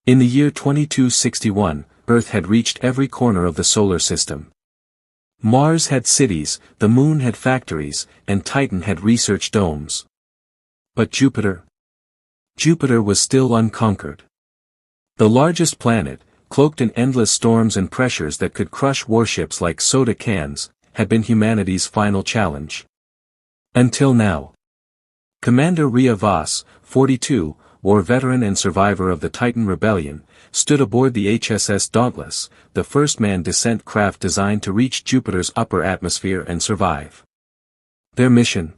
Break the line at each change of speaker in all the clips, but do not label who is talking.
In the year 2261, Earth had reached every corner of the solar system. Mars had cities, the Moon had factories, and Titan had research domes. But Jupiter? Jupiter was still unconquered. The largest planet, cloaked in endless storms and pressures that could crush warships like soda cans, had been humanity's final challenge. Until now. Commander Rhea Voss, 42, war veteran and survivor of the Titan Rebellion, stood aboard the HSS Dauntless, the first manned descent craft designed to reach Jupiter's upper atmosphere and survive. Their mission?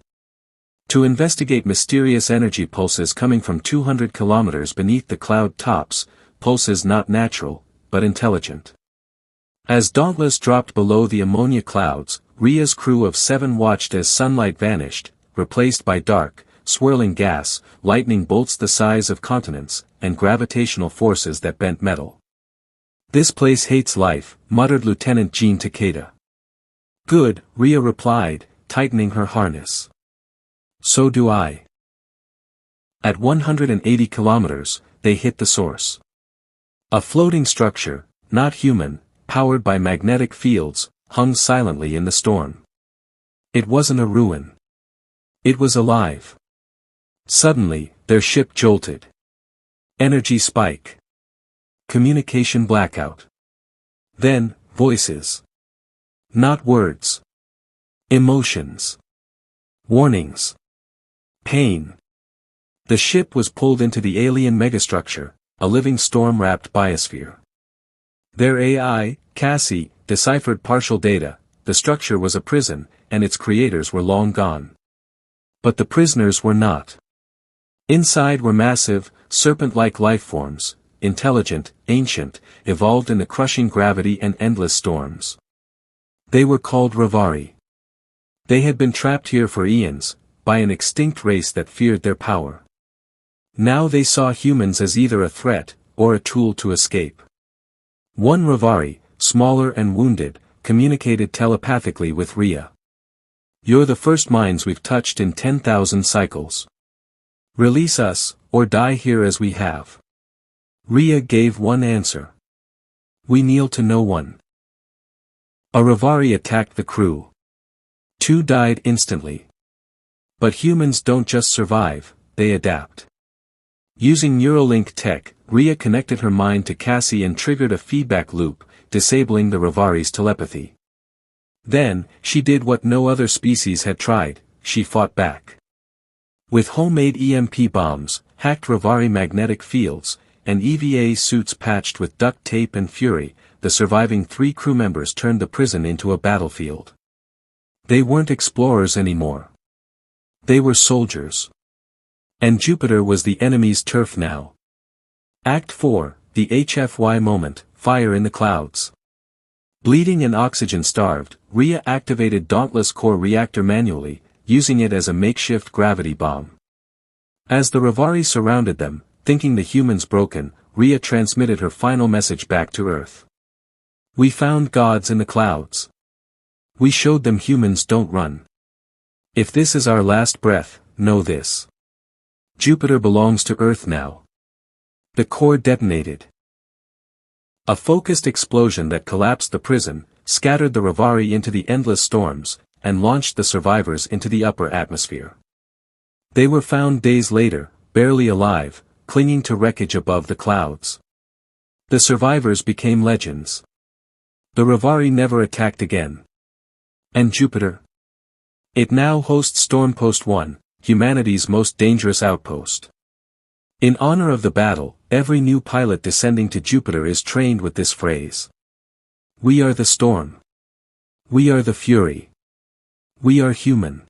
To investigate mysterious energy pulses coming from 200 kilometers beneath the cloud tops, pulses not natural, but intelligent. As Dauntless dropped below the ammonia clouds, Rhea's crew of 7 watched as sunlight vanished, replaced by dark, swirling gas, lightning bolts the size of continents, and gravitational forces that bent metal. "This place hates life," muttered Lieutenant Jean Takeda. "Good," Rhea replied, tightening her harness. "So do I." At 180 kilometers, they hit the source. A floating structure, not human, powered by magnetic fields, hung silently in the storm. It wasn't a ruin. It was alive. Suddenly, their ship jolted. Energy spike. Communication blackout. Then, voices. Not words. Emotions. Warnings. Pain. The ship was pulled into the alien megastructure, a living storm-wrapped biosphere. Their AI, Cassie, deciphered partial data. The structure was a prison, and its creators were long gone. But the prisoners were not. Inside were massive, serpent-like lifeforms, intelligent, ancient, evolved in the crushing gravity and endless storms. They were called Revari. They had been trapped here for eons, by an extinct race that feared their power. Now they saw humans as either a threat, or a tool to escape. One Revari, smaller and wounded, communicated telepathically with Rhea. "You're the first minds we've touched in 10,000 cycles. Release us, or die here as we have." Rhea gave one answer. "We kneel to no one." A Revari attacked the crew. 2 died instantly. But humans don't just survive, they adapt. Using Neuralink tech, Rhea connected her mind to Cassie and triggered a feedback loop, disabling the Revari's telepathy. Then, she did what no other species had tried, she fought back. With homemade EMP bombs, hacked Revari magnetic fields, and EVA suits patched with duct tape and fury, the surviving 3 crew members turned the prison into a battlefield. They weren't explorers anymore. They were soldiers. And Jupiter was the enemy's turf now. Act 4, the HFY moment, fire in the clouds. Bleeding and oxygen-starved, Rhea activated Dauntless Core Reactor manually, using it as a makeshift gravity bomb. As the Revari surrounded them, thinking the humans broken, Rhea transmitted her final message back to Earth. "We found gods in the clouds. We showed them humans don't run. If this is our last breath, know this. Jupiter belongs to Earth now." The core detonated. A focused explosion that collapsed the prison, scattered the Revari into the endless storms, and launched the survivors into the upper atmosphere. They were found days later, barely alive, clinging to wreckage above the clouds. The survivors became legends. The Revari never attacked again. And Jupiter? It now hosts Stormpost 1, humanity's most dangerous outpost. In honor of the battle, every new pilot descending to Jupiter is trained with this phrase. "We are the storm. We are the fury. We are human."